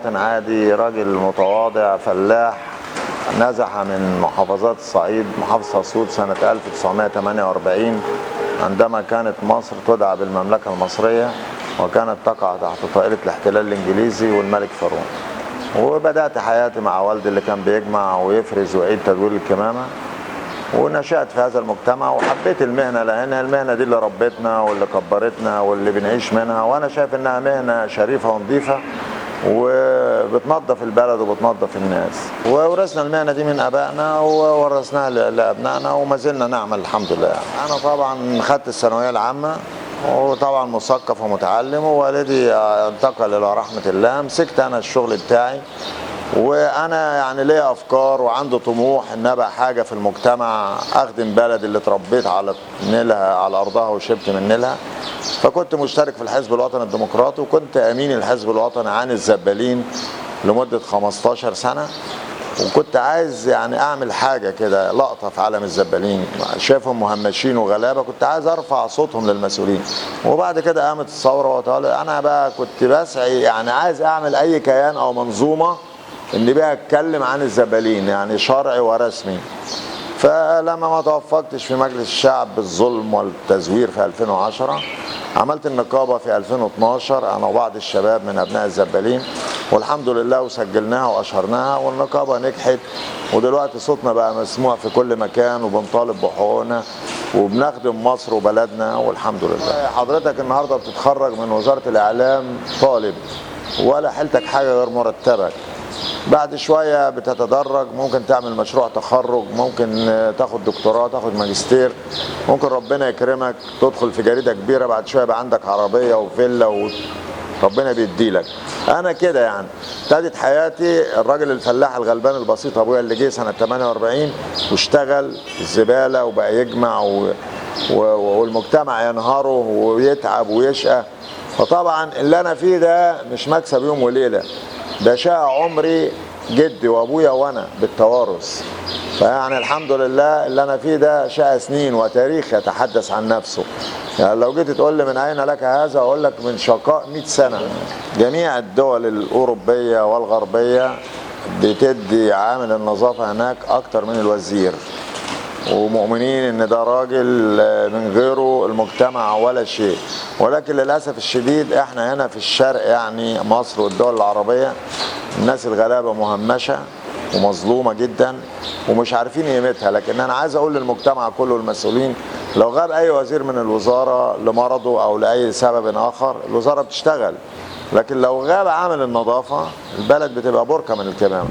مواطن عادي، راجل متواضع فلاح، نزح من محافظات الصعيد، محافظة أسيوط سنة 1948 عندما كانت مصر تدعى بالمملكة المصرية، وكانت تقع تحت طائلة الاحتلال الإنجليزي والملك فاروق. وبدأت حياتي مع والدي اللي كان بيجمع ويفرز ويعيد تدوير الكمامة، ونشأت في هذا المجتمع وحبيت المهنة، لأن المهنة دي اللي ربتنا واللي كبرتنا واللي بنعيش منها، وأنا شايف إنها مهنة شريفة ونظيفة وبتنظف البلد وبتنظف الناس. وورثنا المهنة دي من أبائنا وورثناها لأبنائنا وما زلنا نعمل الحمد لله. أنا طبعا خدت الثانوية العامة، وطبعا مثقف ومتعلم، ووالدي انتقل إلى رحمة الله. مسكت أنا الشغل بتاعي، وانا يعني ليا افكار وعندي طموح ان ابقى حاجه في المجتمع، اخدم بلد اللي اتربيت على نيلها، على ارضها وشربت من نيلها. فكنت مشترك في الحزب الوطني الديمقراطي، وكنت امين الحزب الوطني عن الزبالين لمده 15 سنه. وكنت عايز يعني اعمل حاجه كده، لقطه في عالم الزبالين، شايفهم مهمشين وغلابه، كنت عايز ارفع صوتهم للمسؤولين. وبعد كده قامت الثوره وطالع، انا بقى كنت بسعي يعني عايز اعمل اي كيان او منظومه اني بقى اتكلم عن الزبالين، يعني شرعي ورسمي. فلما ما توفقتش في مجلس الشعب بالظلم والتزوير في 2010، عملت النقابه في 2012 انا وبعض الشباب من ابناء الزبالين، والحمد لله وسجلناها واشهرناها، والنقابه نجحت، ودلوقتي صوتنا بقى مسموع في كل مكان، وبنطالب بحقوقنا وبنخدم مصر وبلدنا والحمد لله. حضرتك النهارده بتتخرج من وزاره الاعلام طالب، ولا حيلتك حاجه غير مرتبك. بعد شوية بتتدرج، ممكن تعمل مشروع تخرج، ممكن تاخد دكتوراه، تاخد ماجستير، ممكن ربنا يكرمك تدخل في جريدة كبيرة، بعد شوية يبقى عندك عربية وفيلا وربنا بيديلك. أنا كده يعني ابتدت حياتي. الراجل الفلاح الغلبان البسيط أبويا اللي جه سنة 48 واشتغل الزبالة وبقى يجمع والمجتمع ينهاره ويتعب ويشقى. فطبعا اللي أنا فيه ده مش مكسب يوم وليلة، ده شقى عمري جدي وابويا وانا بالتوارث. فيعني الحمد لله اللي انا فيه ده شقى سنين وتاريخ يتحدث عن نفسه. يعني لو جيت تقول لي من اين لك هذا، اقول لك من شقاء 100 سنه. جميع الدول الاوروبيه والغربيه بتدي عامل النظافه هناك اكتر من الوزير، ومؤمنين ان ده راجل من غيره المجتمع ولا شيء. ولكن للاسف الشديد احنا هنا في الشرق، يعني مصر والدول العربيه، الناس الغلابه مهمشه ومظلومه جدا ومش عارفين قيمتها. لكن انا عايز اقول للمجتمع كله المسؤولين، لو غاب اي وزير من الوزاره لمرضه او لاي سبب اخر، الوزاره بتشتغل. لكن لو غاب عامل النظافه، البلد بتبقى بركه من الكمامه.